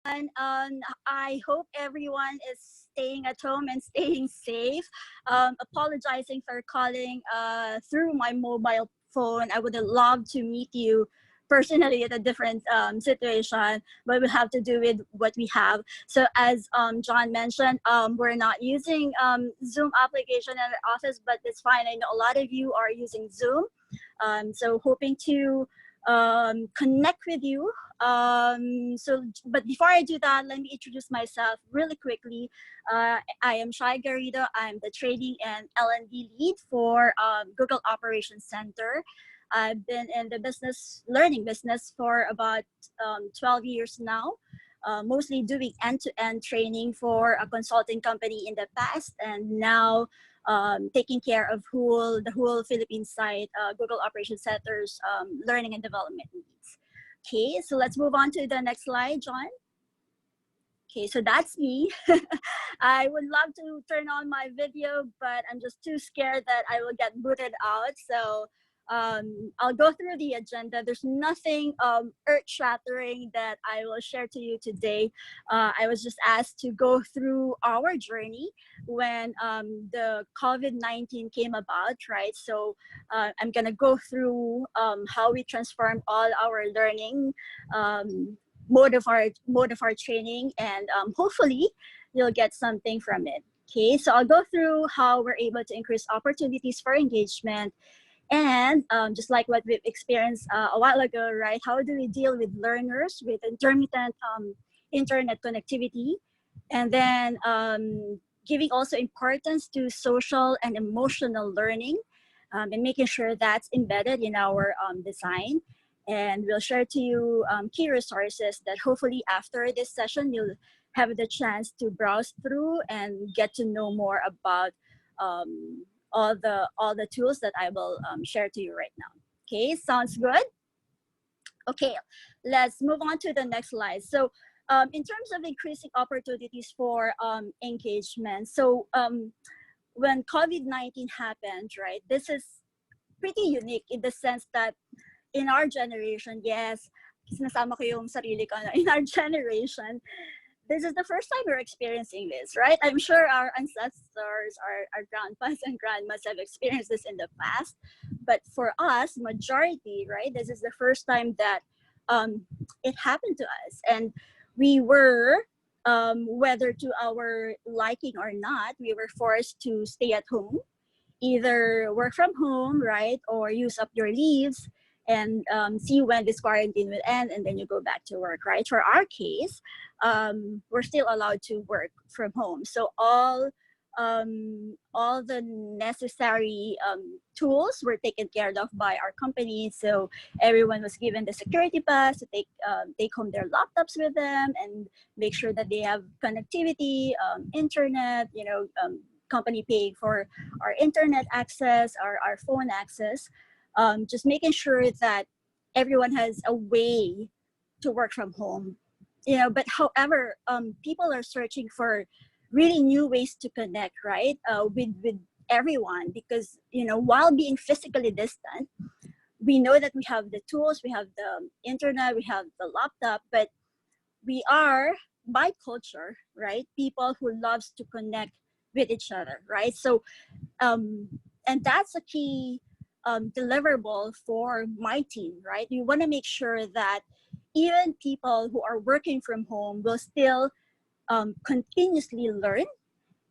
I hope everyone is staying at home and staying safe. Apologizing for calling through my mobile phone. I would love to meet you personally at a different situation, but we have to do with what we have. So as John mentioned, we're not using Zoom application in our office, but it's fine. I know a lot of you are using Zoom. So hoping to connect with you. But before I do that, let me introduce myself really quickly. I am Garrido. I'm the training and L&D lead for Google Operations Center. I've been in the learning business for about 12 years now. Mostly doing end-to-end training for a consulting company in the past, and now taking care of the whole Philippines site, Google Operations Center's learning and development needs. Okay, so let's move on to the next slide, John. Okay, so that's me. I would love to turn on my video, but I'm just too scared that I will get booted out. So I'll go through the agenda. There's nothing earth-shattering that I will share to you today. I was just asked to go through our journey when the COVID-19 came about, right? So I'm gonna go through how we transform all our learning, mode of our training, and hopefully you'll get something from it. Okay, so I'll go through how we're able to increase opportunities for engagement, and just like what we've experienced a while ago, right? How do we deal with learners with intermittent internet connectivity, and then giving also importance to social and emotional learning, and making sure that's embedded in our design. And we'll share to you key resources that hopefully after this session, you'll have the chance to browse through and get to know more about all the tools that I will share to you right now. Okay, sounds good? Okay, let's move on to the next slide. So in terms of increasing opportunities for engagement, so when COVID-19 happened, right, this is pretty unique in the sense that in our generation, yes, sinasama ko yung sarili ko, in our generation, this is the first time we're experiencing this, right? I'm sure our ancestors, our grandpas and grandmas have experienced this in the past. But for us, majority, right, this is the first time that it happened to us. And we were, whether to our liking or not, we were forced to stay at home, either work from home, right, or use up your leaves and see when this quarantine will end, and then you go back to work, right? For our case, we're still allowed to work from home. So all the necessary tools were taken care of by our company. So everyone was given the security pass to take home their laptops with them and make sure that they have connectivity, internet, company paying for our internet access, our phone access, just making sure that everyone has a way to work from home. But however, people are searching for really new ways to connect, right, with everyone, because while being physically distant, we know that we have the tools, we have the internet, we have the laptop, but we are, by culture, right, people who loves to connect with each other, right? So and that's a key deliverable for my team, right? We want to make sure that even people who are working from home will still continuously learn,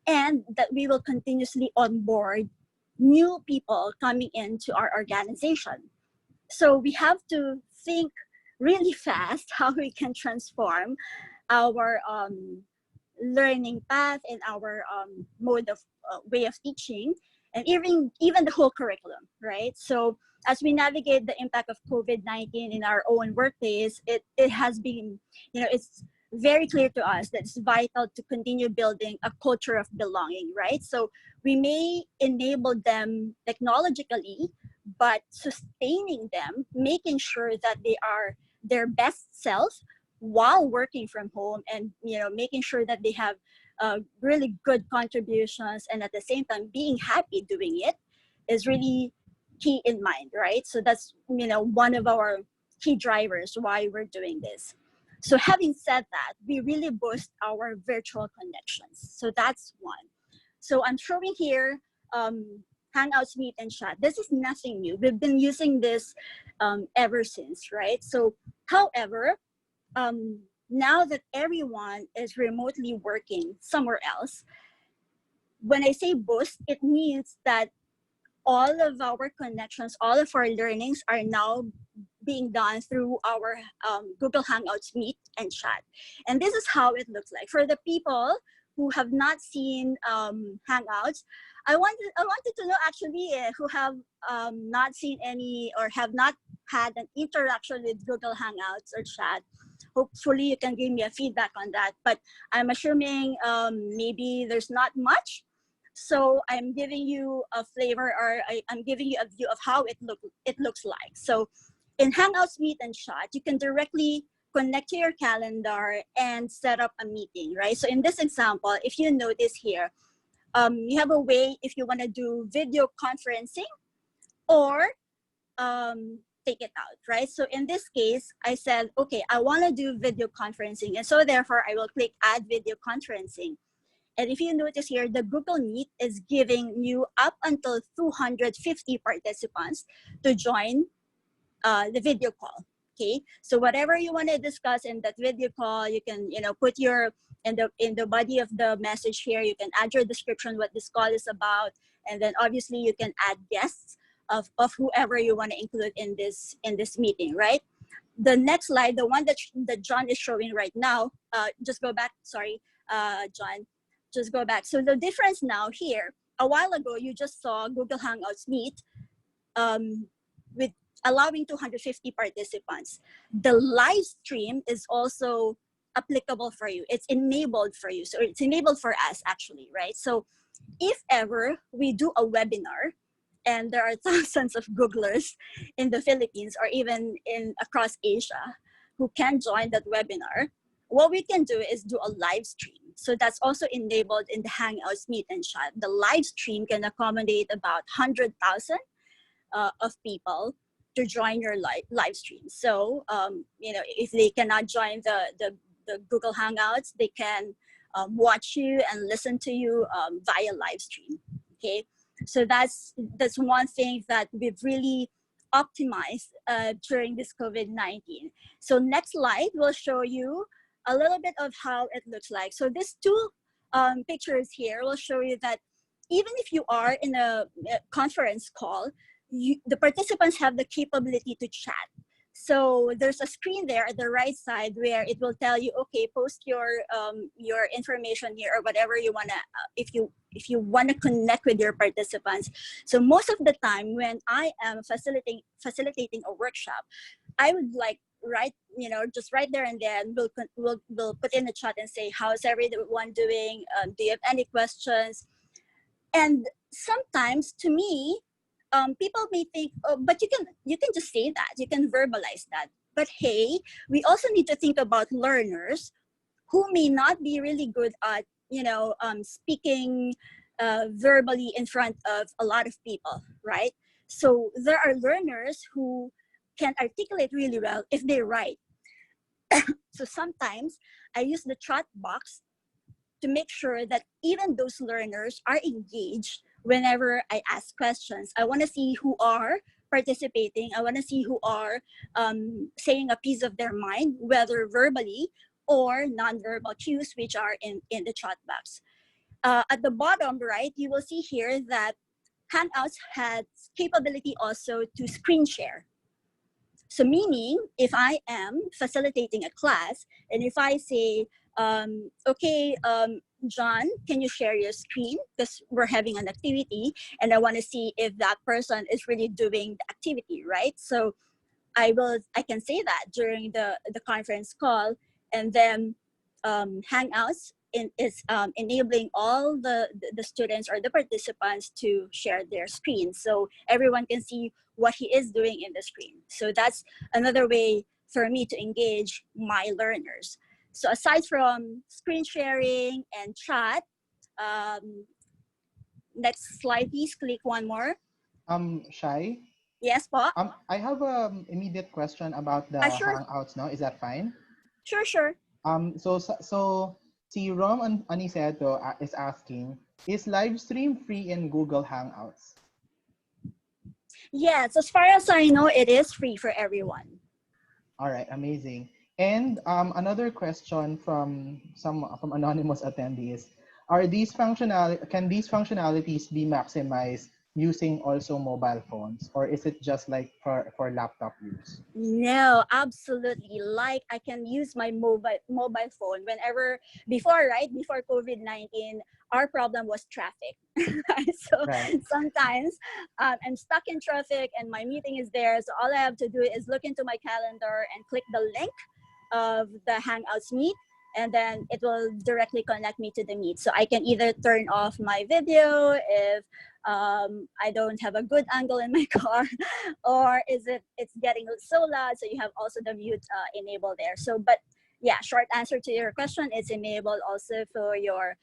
and that we will continuously onboard new people coming into our organization. So we have to think really fast how we can transform our learning path and our mode of way of teaching, and even the whole curriculum, right? So as we navigate the impact of COVID-19 in our own workplace, it has been, it's very clear to us that it's vital to continue building a culture of belonging, right? So we may enable them technologically, but sustaining them, making sure that they are their best self while working from home, and making sure that they have really good contributions, and at the same time being happy doing it is really key in mind, right? So that's one of our key drivers why we're doing this. So having said that, we really boost our virtual connections. So that's one. So I'm showing here Hangouts, Meet, and Chat. This is nothing new. We've been using this ever since, right? So, however, now that everyone is remotely working somewhere else, when I say boost, it means that all of our connections, all of our learnings are now being done through our Google Hangouts, Meet, and Chat. And this is how it looks like. For the people who have not seen Hangouts, I wanted to know actually who have not seen any or have not had an interaction with Google Hangouts or Chat. Hopefully you can give me a feedback on that. But I'm assuming maybe there's not much. So I'm giving you a flavor, or I'm giving you a view of how it looks like. So in Hangouts, Meet, and Chat, you can directly connect to your calendar and set up a meeting, right? So in this example, if you notice here, you have a way if you want to do video conferencing or take it out, right? So in this case, I said, okay, I want to do video conferencing. And so therefore, I will click Add Video Conferencing. And if you notice here, the Google Meet is giving you up until 250 participants to join the video call. Okay, so whatever you want to discuss in that video call, you can put your in the body of the message here. You can add your description, what this call is about, and then obviously you can add guests of whoever you want to include in this meeting, right? The next slide, the one that John is showing right now, just go back. Sorry, John. Just go back. So the difference now here, a while ago, you just saw Google Hangouts Meet with allowing 250 participants. The live stream is also applicable for you. It's enabled for you. So it's enabled for us actually, right? So if ever we do a webinar and there are thousands of Googlers in the Philippines or even across Asia who can join that webinar, what we can do is do a live stream. So that's also enabled in the Hangouts, Meet, and Chat. The live stream can accommodate about 100,000 of people to join your live stream. So, if they cannot join the Google Hangouts, they can watch you and listen to you via live stream. Okay, so that's one thing that we've really optimized during this COVID-19. So next slide will show you a little bit of how it looks like. So these two pictures here will show you that even if you are in a conference call, the participants have the capability to chat. So there's a screen there at the right side where it will tell you, okay, post your information here or whatever you wanna, if you wanna connect with your participants. So most of the time when I am facilitating a workshop, I would just right there and then we'll put in the chat and say, how's everyone doing? Do you have any questions? And sometimes to me, people may think, oh, but you can just say that, you can verbalize that. But hey, we also need to think about learners who may not be really good at speaking verbally in front of a lot of people, right? So there are learners who can articulate really well if they write. So sometimes I use the chat box to make sure that even those learners are engaged whenever I ask questions. I want to see who are participating. I want to see who are saying a piece of their mind, whether verbally or nonverbal cues, which are in the chat box. At the bottom right, you will see here that Hangouts has capability also to screen share. So meaning, if I am facilitating a class, and if I say, okay, John, can you share your screen? Because we're having an activity, and I want to see if that person is really doing the activity, right? So I can say that during the conference call, and then Hangouts is enabling all the students or the participants to share their screen, so everyone can see what he is doing in the screen. So that's another way for me to engage my learners. So aside from screen sharing and chat, next slide please, click one more. Shai? Yes, po? I have an immediate question about the Sure. Hangouts now. Is that fine? Sure, sure. So si Rom Aniceto is asking, is live stream free in Google Hangouts? Yes, as far as I know, it is free for everyone. All right, amazing. And another question from anonymous attendees: Are these can these functionalities be maximized using also mobile phones, or is it just like for laptop use? No, absolutely. Like I can use my mobile phone whenever before, right? Before COVID-19, our problem was traffic. Right? So Right. sometimes I'm stuck in traffic and my meeting is there. So all I have to do is look into my calendar and click the link of the Hangouts meet, and then it will directly connect me to the meet. So I can either turn off my video if I don't have a good angle in my car, or is it's getting so loud, so you have also the mute enabled there. So but yeah, short answer to your question, it's enabled also for your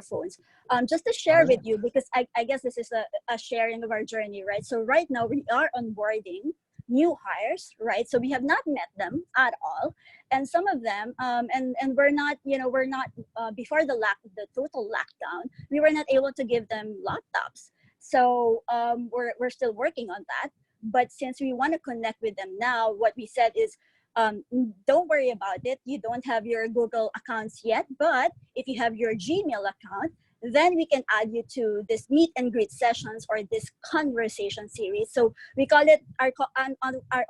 phones. Just to All share with right. you, because I guess this is a sharing of our journey, right? So right now we are onboarding new hires, right? So we have not met them at all, and some of them and we're not, we're not before the total lockdown, we were not able to give them laptops. So we're still working on that. But since we want to connect with them now, what we said is, don't worry about it. You don't have your Google accounts yet, but if you have your Gmail account, then we can add you to this meet and greet sessions or this conversation series. So we call it our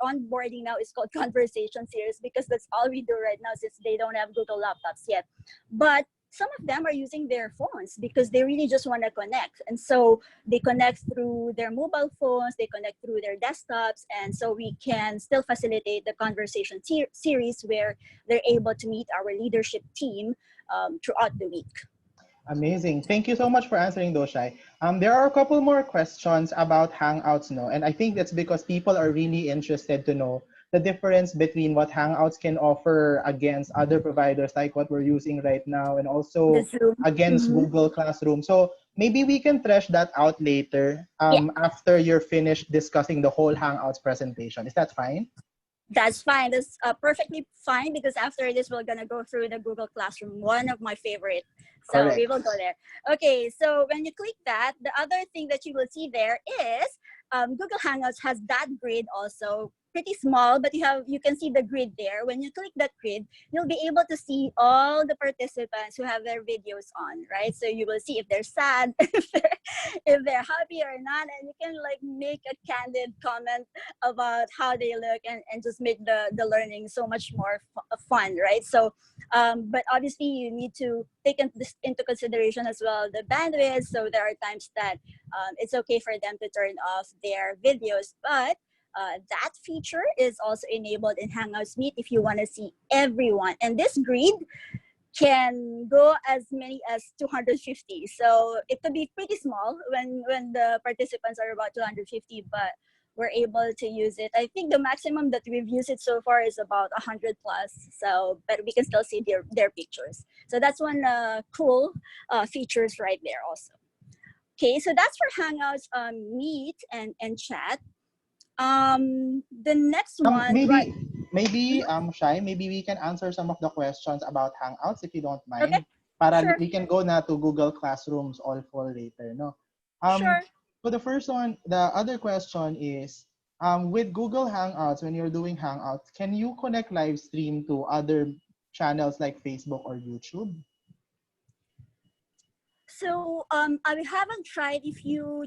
onboarding now is called conversation series, because that's all we do right now since they don't have Google laptops yet. But some of them are using their phones because they really just want to connect, and so they connect through their mobile phones, they connect through their desktops, and so we can still facilitate the conversation series where they're able to meet our leadership team throughout the week. Amazing. Thank you so much for answering those, Shai. There are a couple more questions about Hangouts, no? And I think that's because people are really interested to know the difference between what Hangouts can offer against other providers like what we're using right now, and The also Zoom. against Mhm. Google Classroom. So maybe we can thresh that out later Yeah, after you're finished discussing the whole Hangouts presentation. Is that fine? that's fine. That's perfectly fine, because after this, we're going to go through the Google Classroom, one of my favorite. So we Correct. will go there. Okay, so when you click that, the other thing that you will see there is Google Hangouts has that grid also, pretty small, but you can see the grid there. When you click that grid, you'll be able to see all the participants who have their videos on, right? So you will see if they're sad, if they're happy or not, and you can like make a candid comment about how they look, and just make the learning so much more fun, right? So but obviously you need to take this into consideration as well, the bandwidth. So there are times that it's okay for them to turn off their videos, but that feature is also enabled in Hangouts Meet if you want to see everyone. And this grid can go as many as 250. So it could be pretty small when the participants are about 250, but we're able to use it. I think the maximum that we've used it so far is about 100 plus. So, but we can still see their pictures. So that's one cool features right there also. Okay, so that's for Hangouts, Meet and Chat. The next one, right? Shai, maybe we can answer some of the questions about Hangouts if you don't Okay, mind. Para sure, we can go na to Google Classrooms all for later, no? Um, sure. so the first one, the other question is, with Google Hangouts, when you're doing Hangouts, can you connect live stream to other channels like Facebook or YouTube? So I haven't tried if you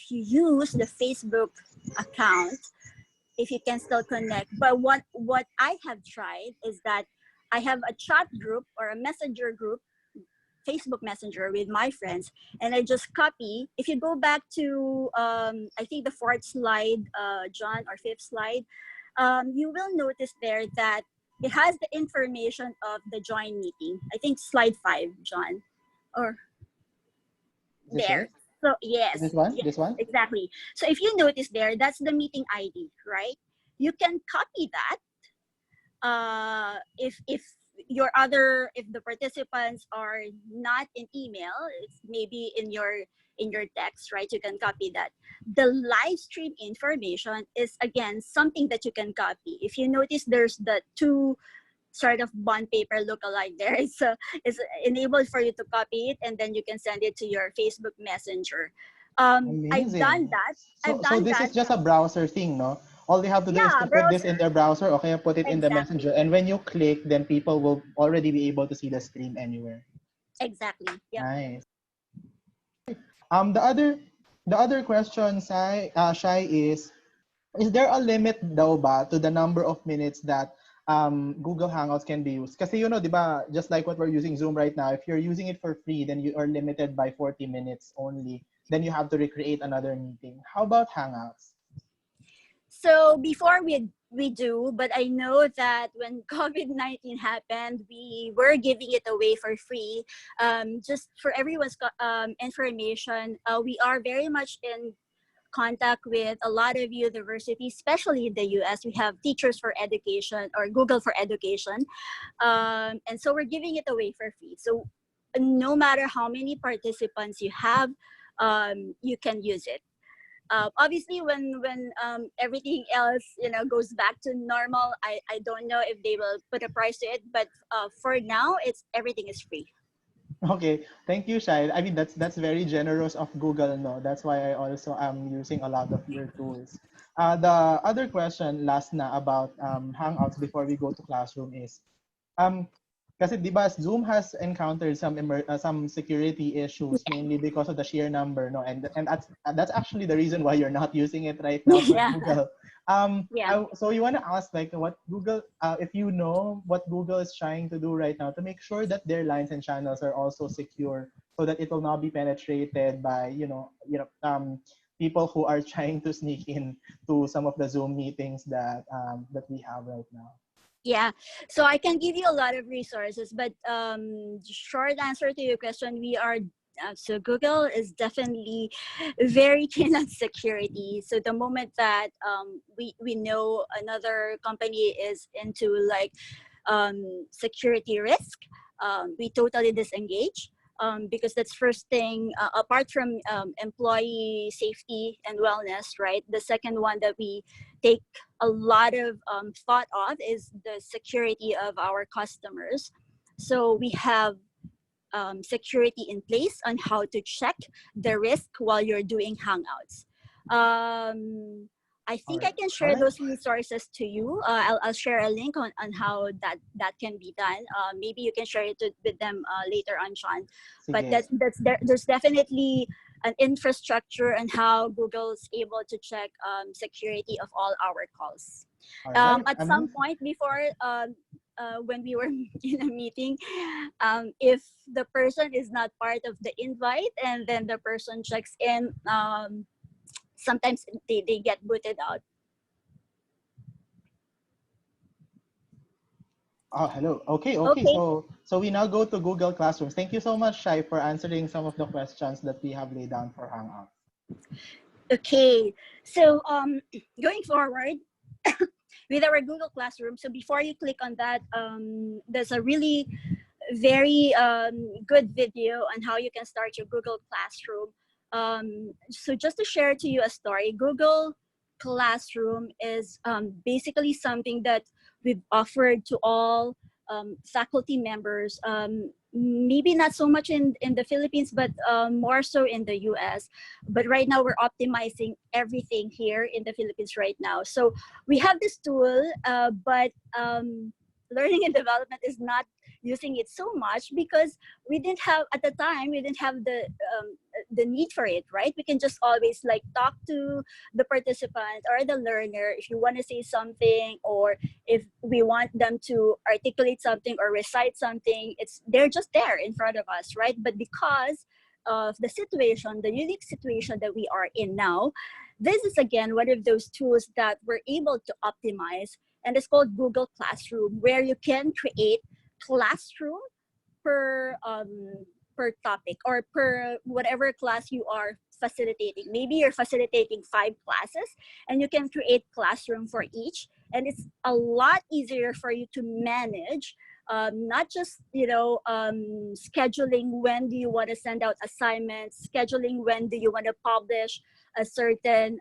use the Facebook account, if you can still connect. But what I have tried is that I have a chat group or a messenger group, Facebook Messenger, with my friends, and I just copy. If you go back to I think the fourth slide, John, or fifth slide, you will notice there that it has the information of the join meeting. I think slide 5, John, or Is this there. it? So This yes, one? yes, This one? exactly. So if you notice there, that's the meeting ID, right? You can copy that if if the participants are not in email, it's maybe in your text, right? You can copy that. The live stream information is again something that you can copy. If you notice, there's the two sort of bond paper look-alike there. It's enabled for you to copy it, and then you can send it to your Facebook Messenger. I've done Amazing. that. I've So done this that. is just a browser thing, no? All they have to do is Yeah, to put this in browser. their browser, okay, put it in the messenger, Exactly. and when you click, then people will already be able to see the stream anywhere. Exactly. Yep. Nice. The other question, Shai, is there a limit daw ba to the number of minutes that Google Hangouts can be used? Kasi di ba, just like what we're using Zoom right now, if you're using it for free, then you are limited by 40 minutes only. Then you have to recreate another meeting. How about Hangouts? So before we do, but I know that when COVID-19 happened, we were giving it away for free. Just for everyone's information, we are very much in contact with a lot of universities, especially in the US. We have Teachers for Education or Google for Education. And so we're giving it away for free. So no matter how many participants you have, you can use it. Obviously, when everything else goes back to normal, I don't know if they will put a price to it. But for now, it's everything is free. Okay, thank you, Shai. I mean, that's very generous of Google, no? That's why I also am using a lot of your tools. The other question, last na, about Hangouts before we go to classroom is, um, kasi di ba Zoom has encountered some security issues, mainly because of the sheer number, no? And that's actually the reason why you're not using it right now for Yeah, Google. yeah. So you want to ask, like, what Google, if you know what Google is trying to do right now to make sure that their lines and channels are also secure, so that it will not be penetrated by people who are trying to sneak in to some of the Zoom meetings that we have right now. Yeah, so I can give you a lot of resources, but short answer to your question, we are so Google is definitely very keen on security. So the moment that we know another company is into like security risk, we totally disengage. Because that's first thing, apart from employee safety and wellness, right? The second one that we take a lot of thought of is the security of our customers. So we have security in place on how to check the risk while you're doing Hangouts. I All think I right. can All share right. those resources to you. I'll share a link on how that can be done. Maybe you can share it with them later on, Sean. But Sige. there's definitely an infrastructure and how Google's able to check security of all our calls. All right. At some Amazing. point before, when we were in a meeting, if the person is not part of the invite and then the person checks in, sometimes they get booted out. Oh, hello. Okay, okay. Okay. So we now go to Google Classrooms. Thank you so much, Shai, for answering some of the questions that we have laid down for Hangout. Okay. So going forward with our Google Classroom. So before you click on that, there's a really very good video on how you can start your Google Classroom. So just to share to you a story, Google Classroom is basically something that we've offered to all faculty members. Maybe not so much in the Philippines, but more so in the US. But right now, we're optimizing everything here in the Philippines right now. So we have this tool, but learning and development is not using it so much because we didn't have at the time we didn't have the need for it, right? We can just always like talk to the participant or the learner if you want to say something, or if we want them to articulate something or recite something, they're just there in front of us, right? But because of the unique situation that we are in now, this is again one of those tools that we're able to optimize, and it's called Google Classroom, where you can create classroom per topic or per whatever class you are facilitating. Maybe you're facilitating 5 classes and you can create classroom for each, and it's a lot easier for you to manage not just scheduling when do you want to send out assignments, scheduling when do you want to publish a certain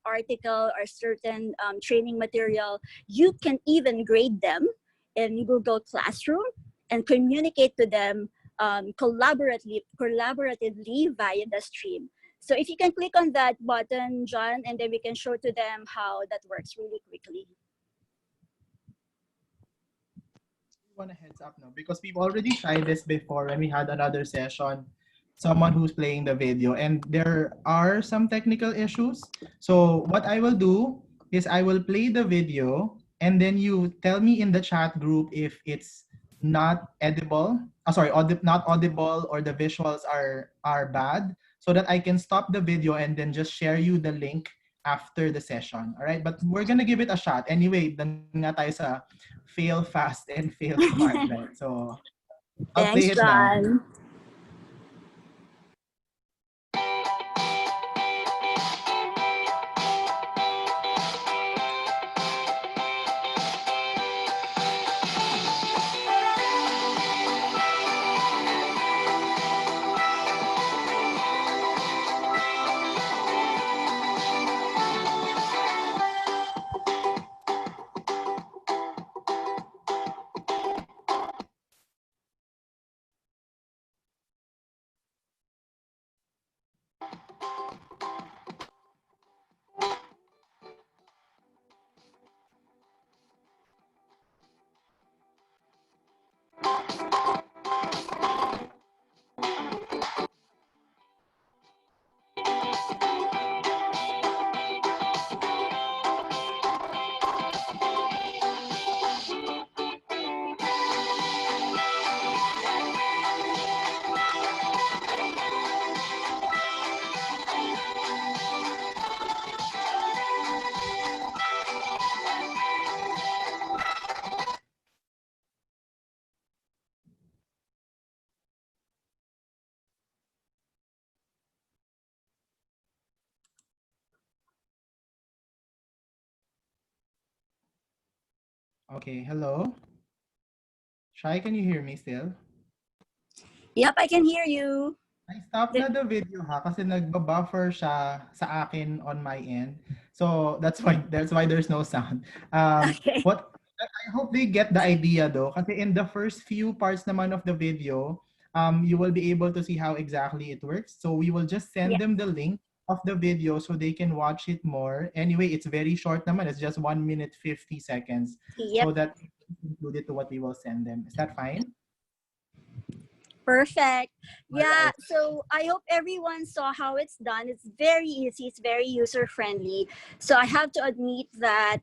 article or certain training material. You can even grade them in Google Classroom and communicate to them collaboratively via the stream. So if you can click on that button, John, and then we can show to them how that works really quickly. Want a heads up now because we've already tried this before when we had another session, someone who's playing the video, and there are some technical issues. So what I will do is I will play the video and then you tell me in the chat group if it's not edible, not audible, or the visuals are bad, so that I can stop the video and then just share you the link after the session. All right, but we're gonna give it a shot anyway. Dan nga tayo sa fail fast and fail smart, right? So I'll play Thanks, it now. John. Okay, hello. Shai, can you hear me still? Yep, I can hear you. I stopped na the video ha kasi nagba-buffer siya sa akin on my end. So that's why there's no sound. Okay. What I hope they get the idea though kasi in the first few parts naman of the video, you will be able to see how exactly it works. So we will just send Yeah. them the link of the video so they can watch it more. Anyway, it's very short naman. It's just 1 minute 50 seconds. Yep. So that included to what we will send them. Is that fine? Perfect. All Yeah, right. so I hope everyone saw how it's done. It's very easy, it's very user friendly. So I have to admit that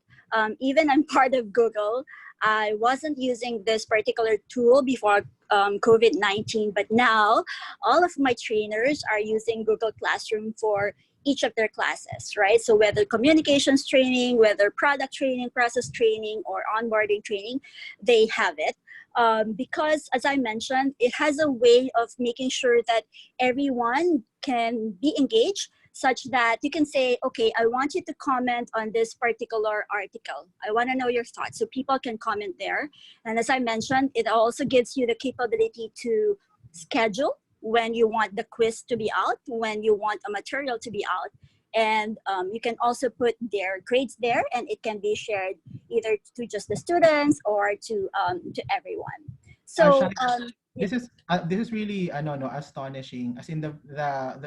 even I'm part of Google, I wasn't using this particular tool before COVID-19, but now all of my trainers are using Google Classroom for each of their classes, right? So whether communications training, whether product training, process training, or onboarding training, they have it. Because as I mentioned, it has a way of making sure that everyone can be engaged such that you can say, okay, I want you to comment on this particular article. I want to know your thoughts. So people can comment there. And as I mentioned, it also gives you the capability to schedule when you want the quiz to be out, when you want a material to be out. And you can also put their grades there, and it can be shared either to just the students or to everyone. So Shai, this is really no astonishing as in the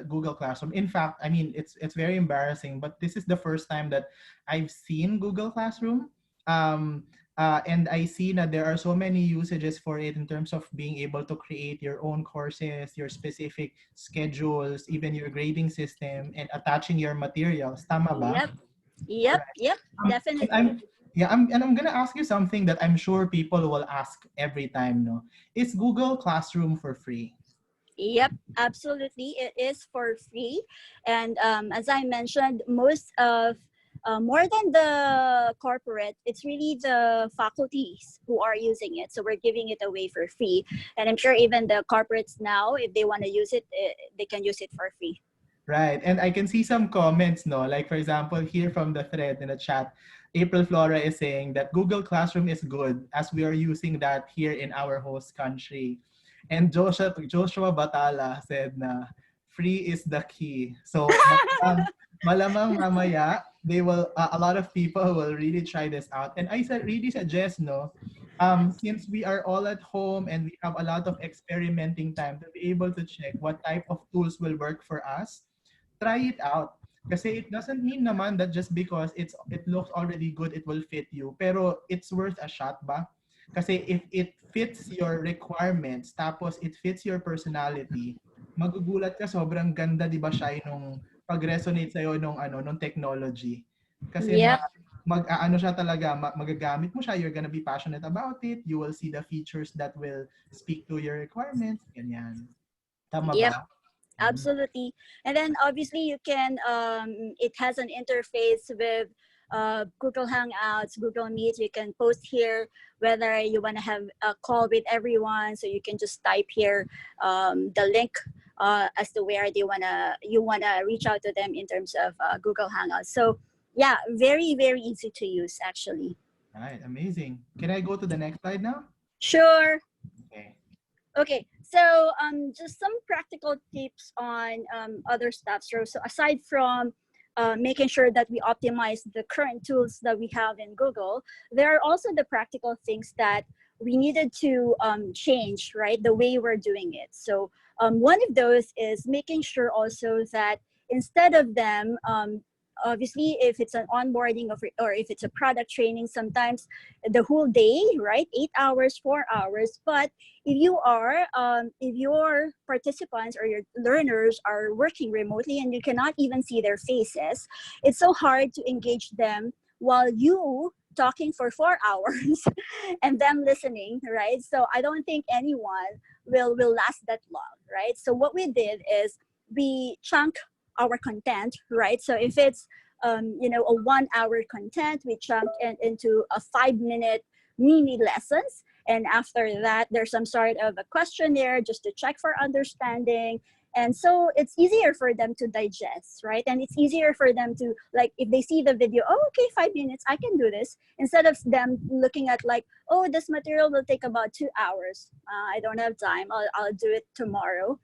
Google Classroom. In fact, I mean it's very embarrassing, but this is the first time that I've seen Google Classroom. And I see that there are so many usages for it in terms of being able to create your own courses, your specific schedules, even your grading system, and attaching your materials. Tama ba? yep, yep, Right. yep, And definitely. I'm gonna ask you something that I'm sure people will ask every time. No, is Google Classroom for free? Yep, absolutely. It is for free. And as I mentioned, most of more than the corporate, it's really the faculties who are using it. So we're giving it away for free. And I'm sure even the corporates now, if they want to use it, they can use it for free. Right. And I can see some comments, no? Like, for example, here from the thread in the chat, April Flora is saying that Google Classroom is good as we are using that here in our host country. And Joshua Batala said na free is the key. So malamang mamaya, a lot of people will really try this out. And I said, really suggest, no, since we are all at home and we have a lot of experimenting time to be able to check what type of tools will work for us, try it out. Kasi it doesn't mean naman that just because it looks already good, it will fit you. Pero it's worth a shot ba? Kasi if it fits your requirements, tapos it fits your personality, magugulat ka sobrang ganda, di ba, siya nung pag-resonate sa'yo nung technology. Kasi Yep. mag-aano siya talaga, magagamit mo siya, you're gonna be passionate about it, you will see the features that will speak to your requirements, ganyan. Tama Yep. ba? Absolutely. And then obviously you can, it has an interface with Google Hangouts, Google Meet. You can post here whether you want to have a call with everyone. So you can just type here the link as to where you wanna reach out to them in terms of Google Hangouts. So yeah, very, very easy to use actually. Right, amazing. Can I go to the next slide now? Sure. Okay. Okay, so just some practical tips on other stuff. So aside from making sure that we optimize the current tools that we have in Google, there are also the practical things that we needed to change, right? The way we're doing it. So one of those is making sure also that instead of them, obviously, if it's an onboarding or if it's a product training, sometimes the whole day, right? 8 hours, 4 hours, but if your participants or your learners are working remotely and you cannot even see their faces, it's so hard to engage them while you talking for 4 hours and them listening, right? So I don't think anyone will last that long, right? So what we did is we chunk our content, right? So if it's a 1 hour content, we chunk it into a 5 minute mini lessons, and after that there's some sort of a questionnaire just to check for understanding, and so it's easier for them to digest, right? And it's easier for them to, like, if they see the video, oh, okay, 5 minutes, I can do this, instead of them looking at like, oh, this material will take about 2 hours, I don't have time, I'll do it tomorrow.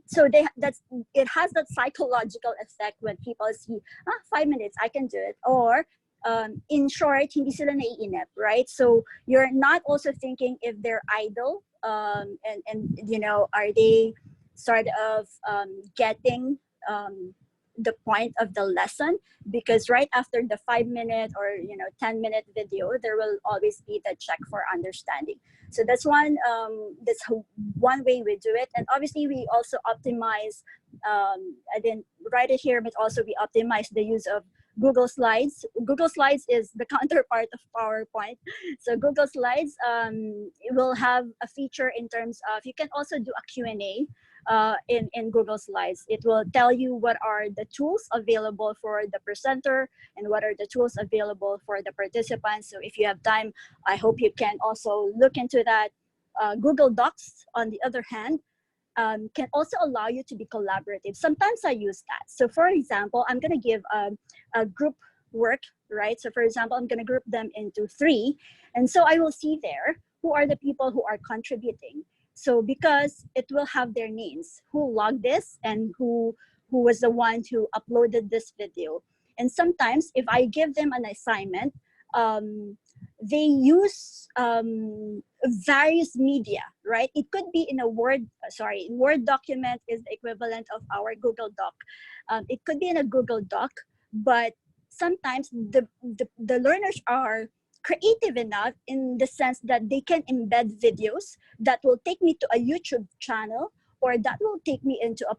So it has that psychological effect when people see 5 minutes, I can do it, or in short, hindi sila naiinip, right? So you're not also thinking if they're idle, and are they sort of getting the point of the lesson, because right after the 5 minute or 10-minute video, there will always be the check for understanding. So that's one way we do it. And obviously we also optimize, I didn't write it here, but also we optimize the use of Google Slides. Google Slides is the counterpart of PowerPoint. So Google Slides, it will have a feature in terms of, you can also do a Q&A in Google Slides. It will tell you what are the tools available for the presenter and what are the tools available for the participants. So if you have time, I hope you can also look into that. Google Docs, on the other hand, can also allow you to be collaborative. Sometimes I use that. So for example, I'm going to give a group work, right? So for example, I'm going to group them into 3. And so I will see there who are the people who are contributing. So because it will have their names, who logged this and who was the one who uploaded this video. And sometimes if I give them an assignment, they use various media, right? It could be in a Word document is the equivalent of our Google Doc. It could be in a Google Doc, but sometimes the learners are creative enough in the sense that they can embed videos that will take me to a YouTube channel, or that will take me into a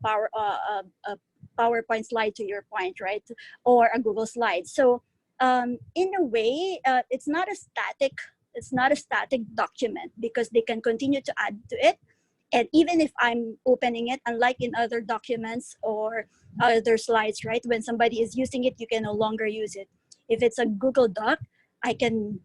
PowerPoint slide, to your point, right? Or a Google slide. So in a way, it's not a static document, because they can continue to add to it. And even if I'm opening it, unlike in other documents or other slides, right? When somebody is using it, you can no longer use it. If it's a Google Doc, I can,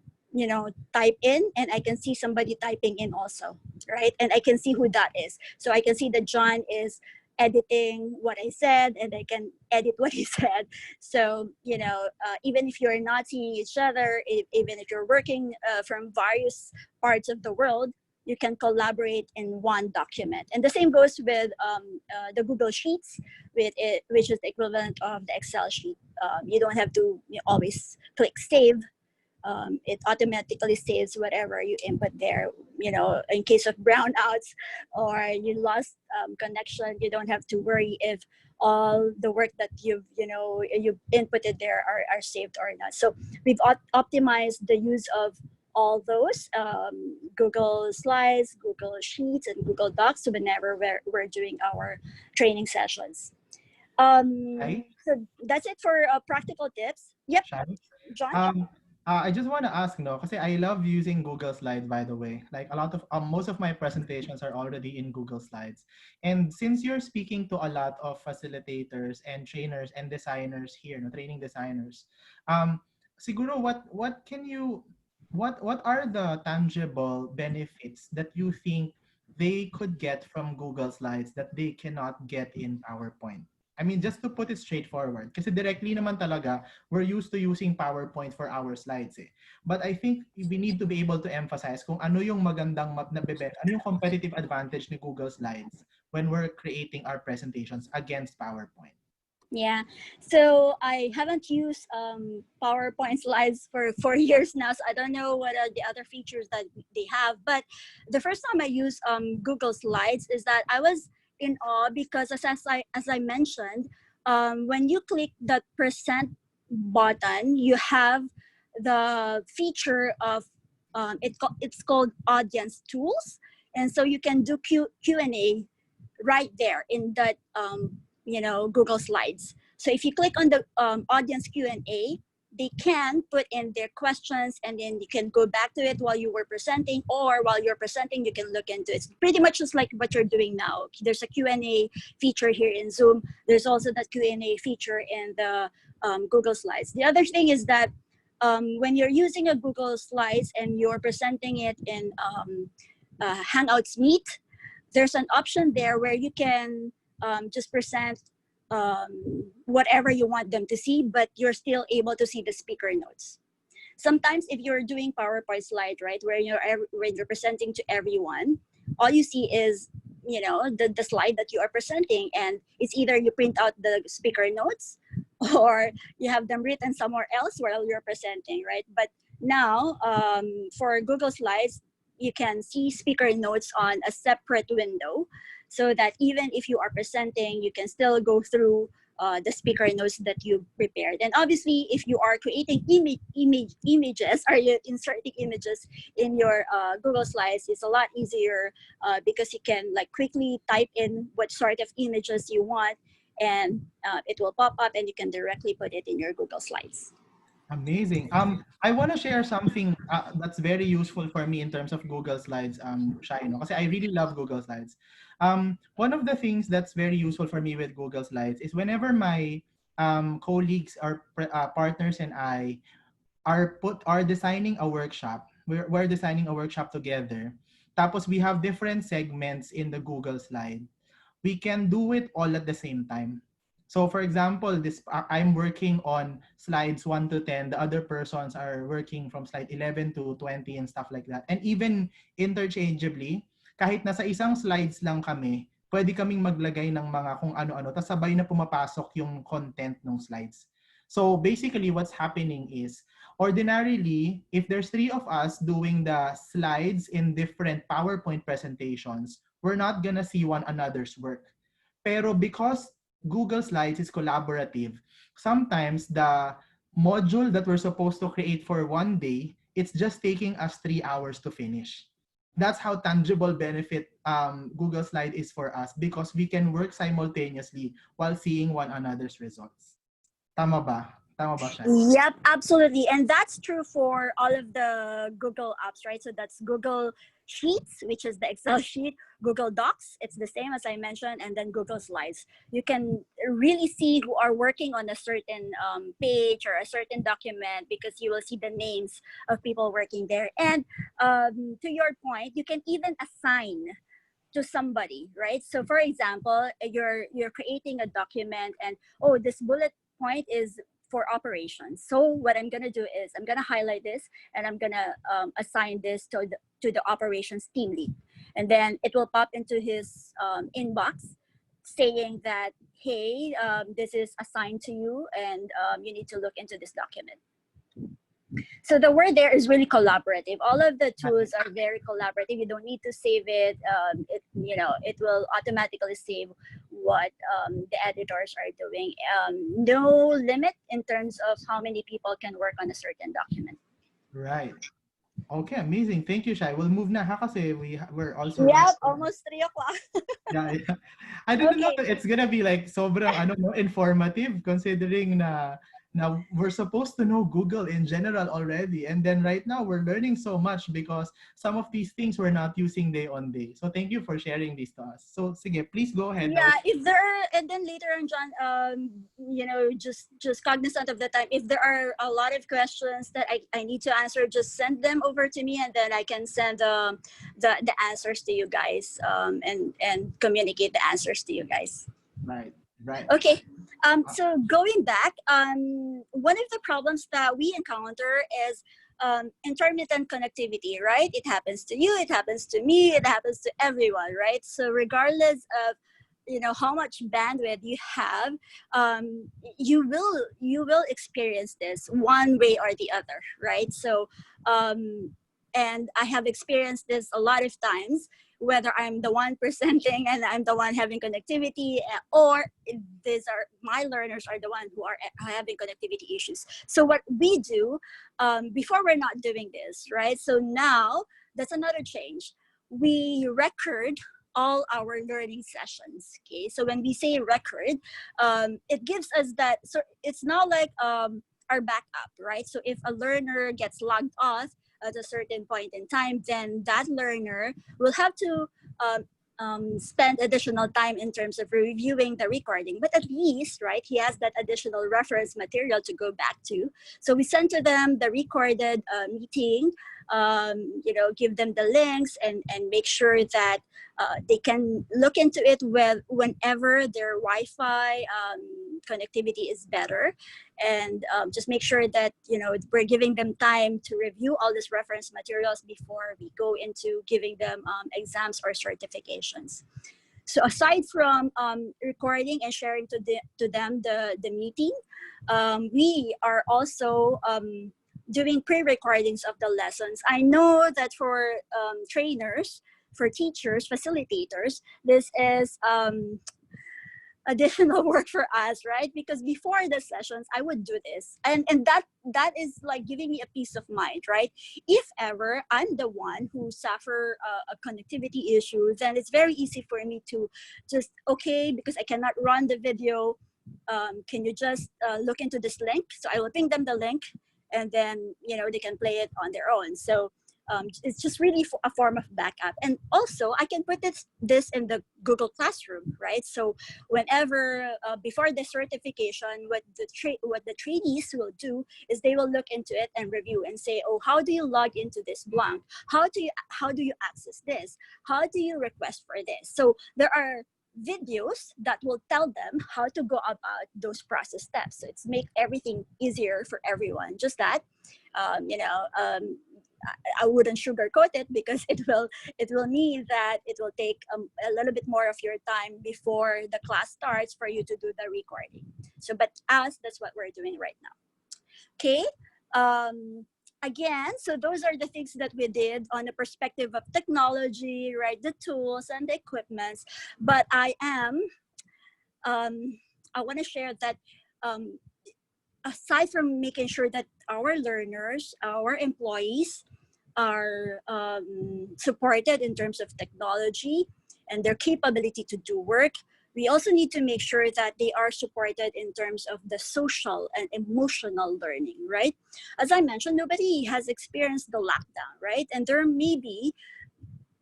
type in and I can see somebody typing in also, right? And I can see who that is. So I can see that John is editing what I said, and I can edit what he said. So, even if you're not seeing each other, even if you're working from various parts of the world, you can collaborate in one document. And the same goes with the Google Sheets, which is the equivalent of the Excel sheet. You don't have to always click save. It automatically saves whatever you input there. In case of brownouts or you lost connection, you don't have to worry if all the work that you've inputted there are saved or not. So we've optimized the use of all those Google Slides, Google Sheets, and Google Docs whenever we're doing our training sessions. Right? So that's it for practical tips. Yep, Shai? John. Um, I just want to ask, no, because I love using Google Slides, by the way. Like a lot of, most of my presentations are already in Google Slides. And since you're speaking to a lot of facilitators and trainers and designers here, no, training designers, siguro what are the tangible benefits that you think they could get from Google Slides that they cannot get in PowerPoint? I mean, just to put it straightforward, kasi directly naman talaga, we're used to using PowerPoint for our slides eh. But I think we need to be able to emphasize kung ano yung magandang ano yung competitive advantage ni Google Slides when we're creating our presentations against PowerPoint. Yeah. So I haven't used PowerPoint slides for 4 years now, so I don't know what are the other features that they have. But the first time I used Google Slides is that I was in awe because as I mentioned, when you click the present button, you have the feature of it's called audience tools, and so you can do Q&A right there in that Google Slides. So if you click on the audience Q&A, they can put in their questions, and then you can go back to it while you were presenting, or while you're presenting you can look into it. It's pretty much just like what you're doing now. There's a Q&A feature here in Zoom. There's also that Q&A feature in the Google Slides. The other thing is that when you're using a Google Slides and you're presenting it in Hangouts Meet, there's an option there where you can just present whatever you want them to see, but you're still able to see the speaker notes. Sometimes if you're doing PowerPoint slide, right, where you're presenting to everyone, all you see is the slide that you are presenting, and it's either you print out the speaker notes or you have them written somewhere else while you're presenting, right? But now for Google Slides, you can see speaker notes on a separate window, so that even if you are presenting, you can still go through the speaker notes that you prepared. And obviously, if you are creating images, or you're inserting images in your Google Slides, it's a lot easier because you can quickly type in what sort of images you want, and it will pop up, and you can directly put it in your Google Slides. Amazing. I want to share something that's very useful for me in terms of Google Slides, Shai, no? Kasi I really love Google Slides. One of the things that's very useful for me with Google Slides is whenever my colleagues or partners and I are designing a workshop, we're designing a workshop together. Tapos we have different segments in the Google slide. We can do it all at the same time. So for example, I'm working on slides 1 to 10, the other persons are working from slide 11 to 20 and stuff like that. And even interchangeably, kahit nasa isang slides lang kami, pwede kaming maglagay ng mga kung ano-ano, tapos sabay na pumapasok yung content ng slides. So basically what's happening is, ordinarily, if there's 3 of us doing the slides in different PowerPoint presentations, we're not gonna see one another's work. Pero because Google Slides is collaborative, sometimes the module that we're supposed to create for one day, it's just taking us 3 hours to finish. That's how tangible benefit Google Slide is for us, because we can work simultaneously while seeing one another's results. Tama ba? Tama ba siya? Yep, absolutely. And that's true for all of the Google apps, right? So that's Google Sheets, which is the Excel sheet, Google Docs, it's the same as I mentioned, and then Google Slides. You can really see who are working on a certain page or a certain document, because you will see the names of people working there. And to your point, you can even assign to somebody, right? So for example, you're creating a document, and oh, this bullet point is for operations. So what I'm gonna do is I'm gonna highlight this, and I'm gonna assign this to the operations team lead, and then it will pop into his inbox saying that, hey, this is assigned to you, and you need to look into this document. So the word there is really collaborative. All of the tools are very collaborative. You don't need to save it. It will automatically save what the editors are doing. No limit in terms of how many people can work on a certain document. Right. Okay, amazing. Thank you, Shai. We'll move na ha kasi we're also Yep, almost 3 o'clock. Yeah, yeah. I didn't know Okay. that it's gonna be like sobrang informative considering na we're supposed to know Google in general already, and then right now we're learning so much because some of these things we're not using day on day. So thank you for sharing this to us. So sige, please go ahead now. Yeah, if there are, and then later on, John, just cognizant of the time, if there are a lot of questions that I need to answer, just send them over to me, and then I can send the answers to you guys, and communicate the answers to you guys. Right, right. Okay. So going back, one of the problems that we encounter is intermittent connectivity, right? It happens to you, it happens to me, it happens to everyone, right? So regardless of how much bandwidth you have, you will experience this one way or the other, right? So and I have experienced this a lot of times, whether I'm the one presenting and I'm the one having connectivity, or these are my learners are the one who are having connectivity issues. So what we do, before, we're not doing this, right? So now that's another change. We record all our learning sessions. Okay, so when we say record, it gives us that. So it's not like our backup, right? So if a learner gets logged off at a certain point in time, then that learner will have to spend additional time in terms of reviewing the recording. But at least, right, he has that additional reference material to go back to. So we send to them the recorded meeting, give them the links, and make sure that they can look into it whenever their Wi-Fi connectivity is better, and just make sure that we're giving them time to review all these reference materials before we go into giving them exams or certifications. So aside from recording and sharing to them the meeting, we are also doing pre-recordings of the lessons. I know that for trainers, for teachers, facilitators, this is additional work for us, right? Because before the sessions, I would do this, and that is like giving me a peace of mind, right? If ever I'm the one who suffer a connectivity issue, then it's very easy for me to just, okay, because I cannot run the video, can you just look into this link? So I will ping them the link, and then they can play it on their own. So it's just really a form of backup. And also I can put this in the Google Classroom, right? So whenever before the certification, what the trainees will do is they will look into it and review and say, oh, how do you log into this blank? How do you access this? How do you request for this? So there are videos that will tell them how to go about those process steps. So it's make everything easier for everyone. Just that, I wouldn't sugarcoat it, because it will mean that it will take a little bit more of your time before the class starts for you to do the recording. So, but that's what we're doing right now. Okay. Again, so those are the things that we did on the perspective of technology, right? The tools and the equipments. But I want to share that aside from making sure that our learners, our employees are supported in terms of technology and their capability to do work, we also need to make sure that they are supported in terms of the social and emotional learning, right? As I mentioned, nobody has experienced the lockdown, right? And there may be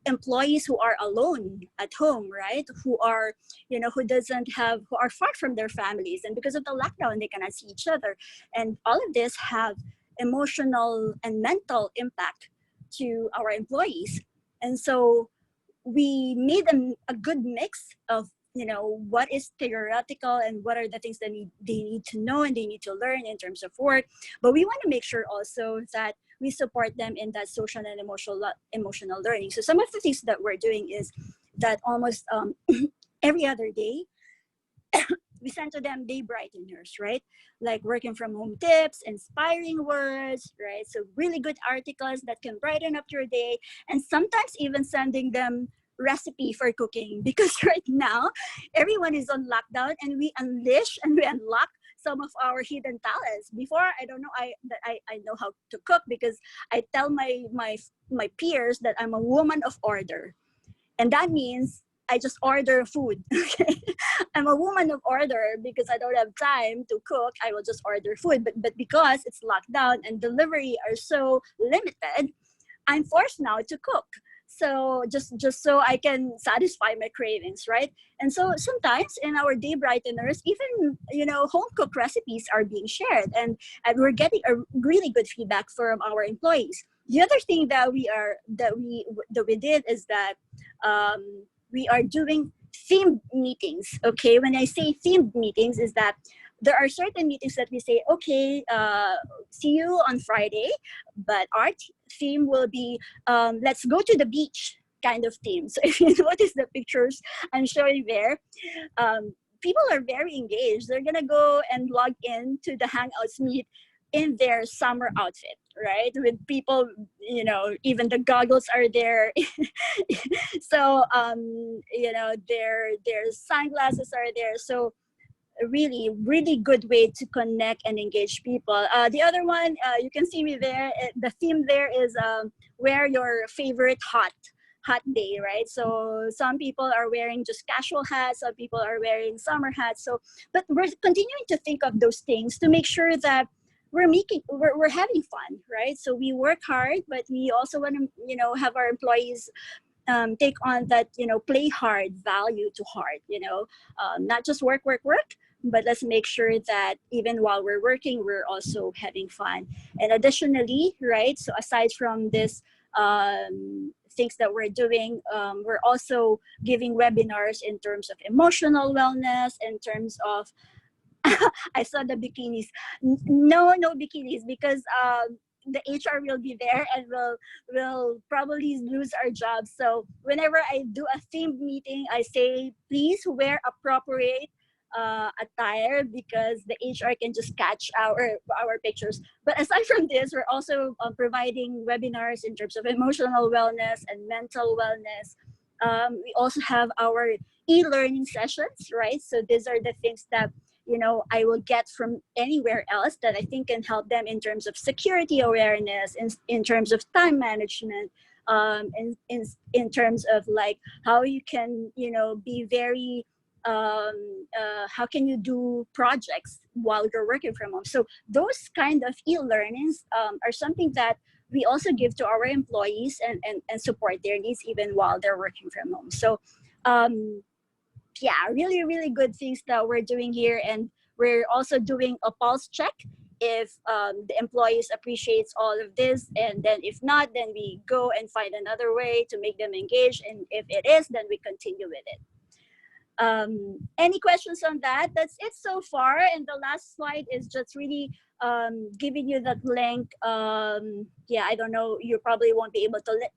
employees who are alone at home, right? Who are, who are far from their families. And because of the lockdown, they cannot see each other. And all of this have emotional and mental impact to our employees. And so we made a good mix of, you know, what is theoretical and what are the things that they need to know and they need to learn in terms of work. But we want to make sure also that we support them in that social and emotional learning. So some of the things that we're doing is that almost every other day, we send to them day brighteners, right? Like working from home tips, inspiring words, right? So really good articles that can brighten up your day, and sometimes even sending them recipe for cooking, because right now everyone is on lockdown and we unleash and we unlock some of our hidden talents. Before, I don't know I know how to cook because I tell my peers that I'm a woman of order, and that means I just order food. Okay, I'm a woman of order because I don't have time to cook. I will just order food. But because it's lockdown and delivery are so limited, I'm forced now to cook. So just so I can satisfy my cravings, right? And so sometimes in our day brighteners, even, you know, home cooked recipes are being shared, and we're getting a really good feedback from our employees. The other thing that we did is that we are doing themed meetings. Okay, when I say themed meetings, is that there are certain meetings that we say, okay, see you on Friday, but our theme will be let's go to the beach kind of theme. So if you notice the pictures I'm showing there, people are very engaged. They're gonna go and log in to the Hangouts meet in their summer outfit, right? With people, you know, even the goggles are there. So you know, their sunglasses are there. So a really good way to connect and engage people. The other one, you can see me there. The theme there is wear your favorite hot day, right? So some people are wearing just casual hats, some people are wearing summer hats. So, but we're continuing to think of those things to make sure that we're having fun, right? So we work hard, but we also want to, you know, have our employees take on that, you know, play hard value to heart, you know, not just work, but let's make sure that even while we're working, we're also having fun. And additionally, right, so aside from this things that we're doing, we're also giving webinars in terms of emotional wellness, in terms of I saw the bikinis. No bikinis, because the HR will be there and will probably lose our jobs. So whenever I do a themed meeting, I say please wear appropriate attire, because the HR can just catch our pictures. But aside from this, we're also providing webinars in terms of emotional wellness and mental wellness. We also have our e-learning sessions, right? So these are the things that, you know, I will get from anywhere else that I think can help them in terms of security awareness, in terms of time management, in terms of like how you can, you know, be very how can you do projects while you're working from home. So those kind of e-learnings are something that we also give to our employees and support their needs even while they're working from home. So yeah, really good things that we're doing here. And we're also doing a pulse check if the employees appreciates all of this, and then if not, then we go and find another way to make them engage, and if it is, then we continue with it. Any questions on that? That's it so far. And the last slide is just really giving you that link. Yeah, I don't know, you probably won't be able to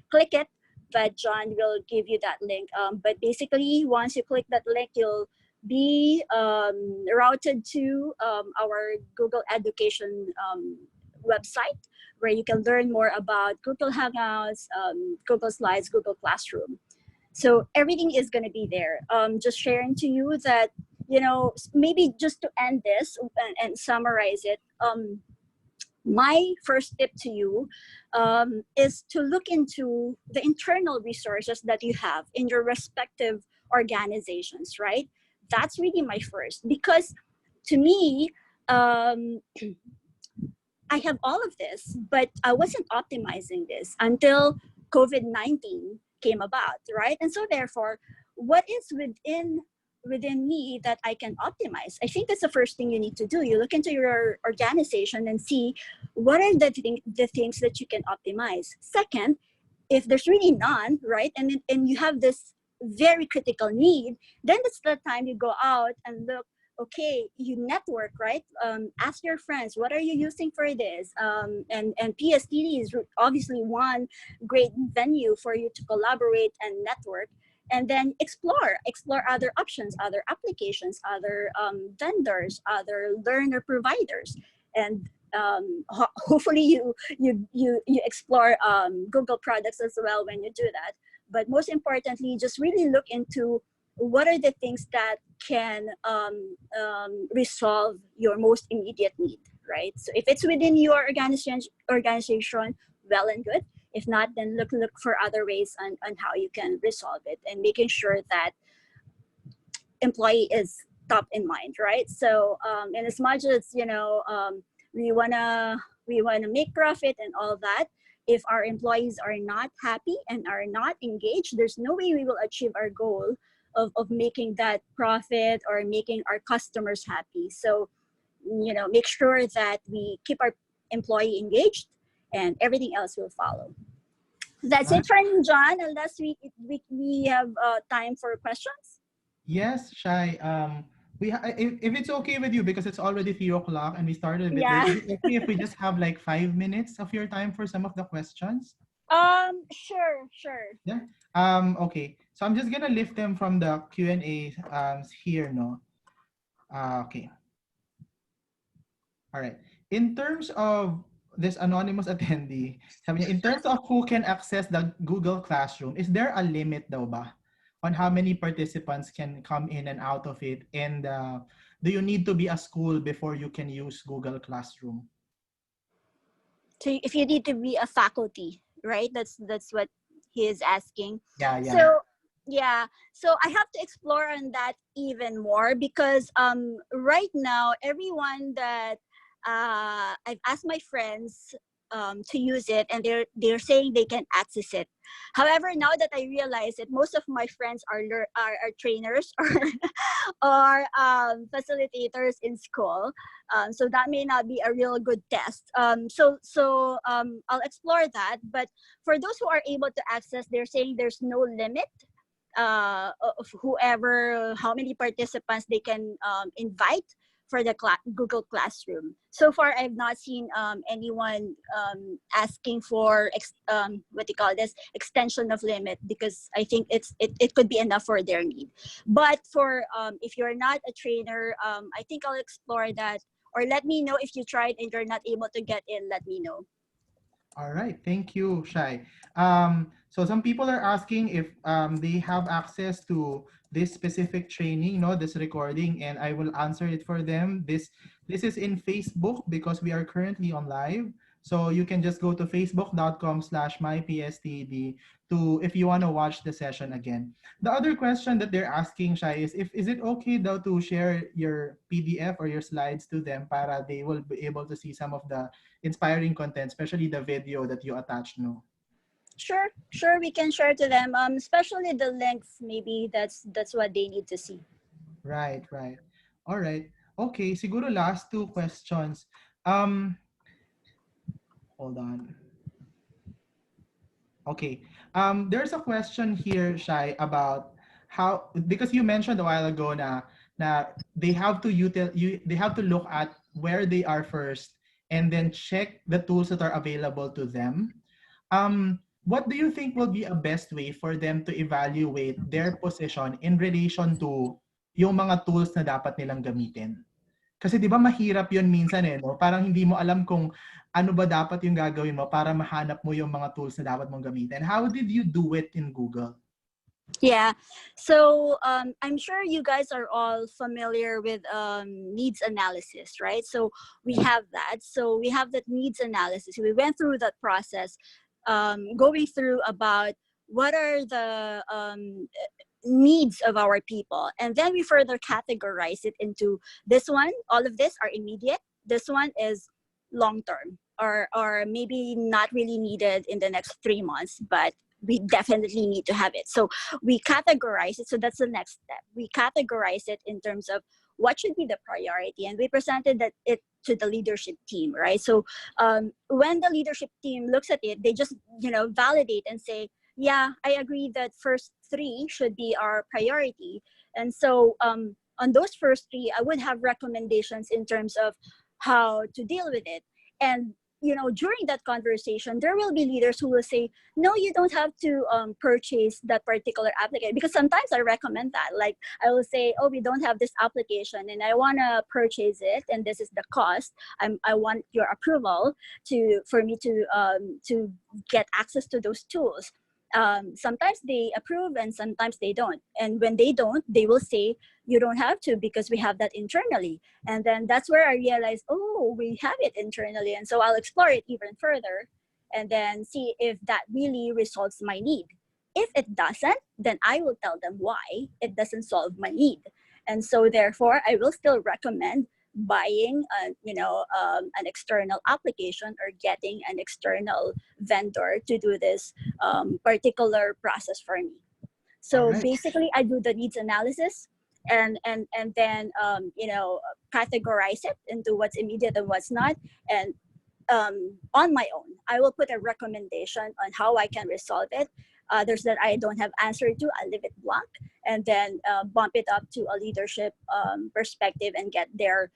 click it, but John will give you that link. But basically, once you click that link, you'll be routed to our Google Education website, where you can learn more about Google Hangouts, Google Slides, Google Classroom. So everything is going to be there. Just sharing to you that, you know, maybe just to end this and summarize it, my first tip to you is to look into the internal resources that you have in your respective organizations, right? That's really my first, because to me, I have all of this, but I wasn't optimizing this until COVID-19 came about, right? And so therefore, what is within me that I can optimize? I think that's the first thing you need to do. You look into your organization and see what are the things that you can optimize. Second, if there's really none, right, and you have this very critical need, then it's the time you go out and look. Okay, you network, right? Ask your friends, what are you using for this? And PSTD is obviously one great venue for you to collaborate and network, and then explore other options, other applications, other vendors, other learner providers, and hopefully you explore Google products as well when you do that. But most importantly, just really look into what are the things that can resolve your most immediate need, right? So if it's within your organization, well and good. If not, then look for other ways on how you can resolve it, and making sure that employee is top in mind, right? So and as much as we wanna make profit and all that, if our employees are not happy and are not engaged, there's no way we will achieve our goal of making that profit or making our customers happy. So make sure that we keep our employee engaged, and everything else will follow. That's Right. it for me, John. Unless we have time for questions. Yes, Shai. If it's okay with you, because it's already 3 o'clock and we started a bit late, Yeah. is it okay if we just have like 5 minutes of your time for some of the questions? Sure. Yeah. Okay. So I'm just gonna lift them from the Q&A here, no? Okay. All right. In terms of this anonymous attendee, sabi niya, in terms of who can access the Google Classroom, is there a limit daw ba on how many participants can come in and out of it? And do you need to be a school before you can use Google Classroom? So if you need to be a faculty, right? That's what he is asking. Yeah, yeah. So yeah, so I have to explore on that even more, because right now everyone that I've asked my friends to use it, and they're saying they can access it. However, now that I realize that most of my friends are trainers or facilitators in school, so that may not be a real good test. So I'll explore that. But for those who are able to access, they're saying there's no limit of whoever, how many participants they can invite for the Google Classroom. So far, I've not seen anyone asking for what do you call this, extension of limit, because I think it could be enough for their need. But for if you're not a trainer, I think I'll explore that, or let me know if you tried and you're not able to get in. Let me know. All right, thank you, Shai. So some people are asking if they have access to this specific training, this recording, and I will answer it for them. This is in Facebook because we are currently on live. So you can just go to facebook.com/mypstd if you want to watch the session again. The other question that they're asking, Shai, is it okay though to share your PDF or your slides to them para they will be able to see some of the inspiring content, especially the video that you attached, no? Sure, we can share to them. Especially the links. Maybe that's what they need to see. Right, right. All right. Okay, siguro last two questions. Um, hold on. Okay. There's a question here, Shai, about how, because you mentioned a while ago na they have to they have to look at where they are first and then check the tools that are available to them. What do you think will be a best way for them to evaluate their position in relation to yung mga tools na dapat nilang gamitin? Kasi 'di ba mahirap 'yun minsan no? Parang hindi mo alam kung ano ba dapat yung gagawin mo para mahanap mo yung mga tools na dapat mong gamitin. How did you do it in Google? Yeah. So I'm sure you guys are all familiar with needs analysis, right? So we have that. So we have that needs analysis. We went through that process, going through about what are the needs of our people. And then we further categorize it into this one, all of this are immediate. This one is long term, or maybe not really needed in the next 3 months, but we definitely need to have it. So we categorize it. So that's the next step. We categorize it in terms of what should be the priority, and we presented that it to the leadership team, right? So when the leadership team looks at it, they just validate and say, yeah, I agree that first three should be our priority. And so on those first three, I would have recommendations in terms of how to deal with it. And during that conversation, there will be leaders who will say, no, you don't have to purchase that particular application, because sometimes I recommend that. Like, I will say, oh, we don't have this application and I want to purchase it, and this is the cost. I want your approval for me to get access to those tools. Sometimes they approve and sometimes they don't. And when they don't, they will say, you don't have to because we have that internally. And then that's where I realized, oh, we have it internally. And so I'll explore it even further and then see if that really resolves my need. If it doesn't, then I will tell them why it doesn't solve my need. And so therefore, I will still recommend buying an external application or getting an external vendor to do this particular process for me. All So right. basically, I do the needs analysis and then categorize it into what's immediate and what's not. And on my own, I will put a recommendation on how I can resolve it. Others that I don't have answer to, I leave it blank, and then bump it up to a leadership perspective and get their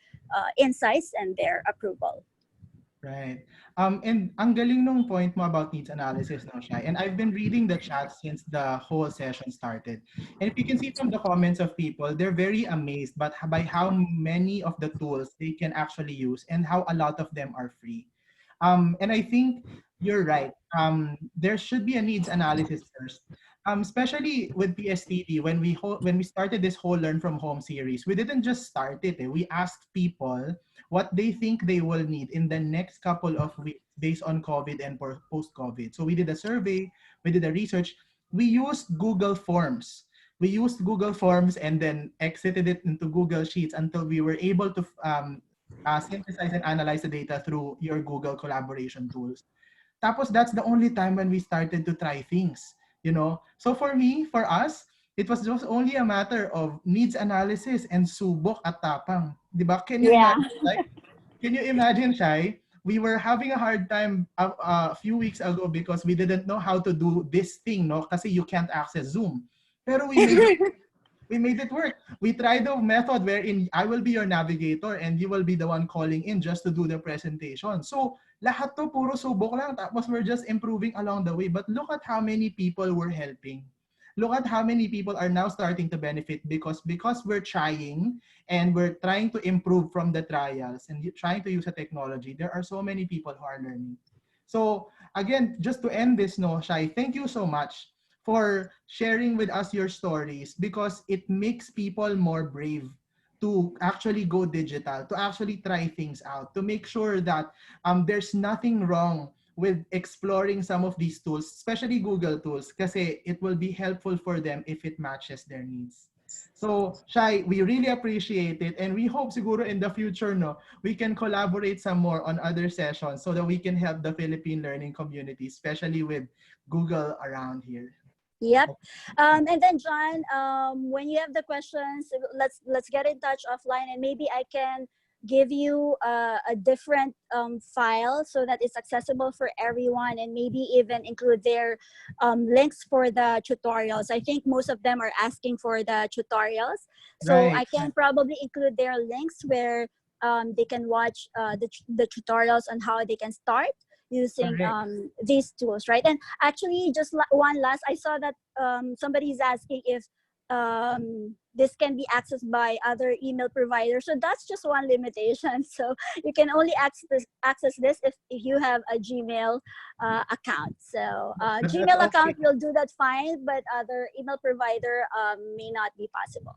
insights and their approval. Right. And ang galing nung point mo about needs analysis, no, Shai? And I've been reading the chat since the whole session started. And if you can see from the comments of people, they're very amazed by how many of the tools they can actually use and how a lot of them are free. And I think you're right. There should be a needs analysis first. Especially with PSTD, when we started this whole Learn from Home series, we didn't just start it. We asked people what they think they will need in the next couple of weeks based on COVID and post-COVID. So we did a survey, we did a research, we used Google Forms. We used Google Forms and then exited it into Google Sheets until we were able to synthesize and analyze the data through your Google collaboration tools. Tapos that's the only time when we started to try things. So for us, it was just only a matter of needs analysis and subok at tapang. 'Di ba? Yeah. Can you imagine, Shai? We were having a hard time a few weeks ago because we didn't know how to do this thing, no? Kasi you can't access Zoom. Pero we made it work. We tried the method wherein I will be your navigator and you will be the one calling in just to do the presentation. So, lahat to puro subok lang. Tapos we're just improving along the way. But look at how many people we're helping. Look at how many people are now starting to benefit because we're trying and we're trying to improve from the trials and trying to use the technology. There are so many people who are learning. So, again, just to end this, no, Shai, thank you so much for sharing with us your stories because it makes people more brave to actually go digital, to actually try things out, to make sure that there's nothing wrong with exploring some of these tools, especially Google tools, kasi it will be helpful for them if it matches their needs. So, Shai, we really appreciate it and we hope siguro in the future, no, we can collaborate some more on other sessions so that we can help the Philippine learning community, especially with Google around here. Yep. And then John, when you have the questions, let's get in touch offline, and maybe I can give you a different file so that it's accessible for everyone, and maybe even include their links for the tutorials. I think most of them are asking for the tutorials, so I Right. can probably include their links where they can watch the tutorials on how they can start using Correct. these tools, right? And actually, just one last, I saw that somebody is asking if this can be accessed by other email providers. So that's just one limitation. So you can only access this if you have a Gmail account. So But that's Gmail okay. account will do that fine, but other email provider may not be possible.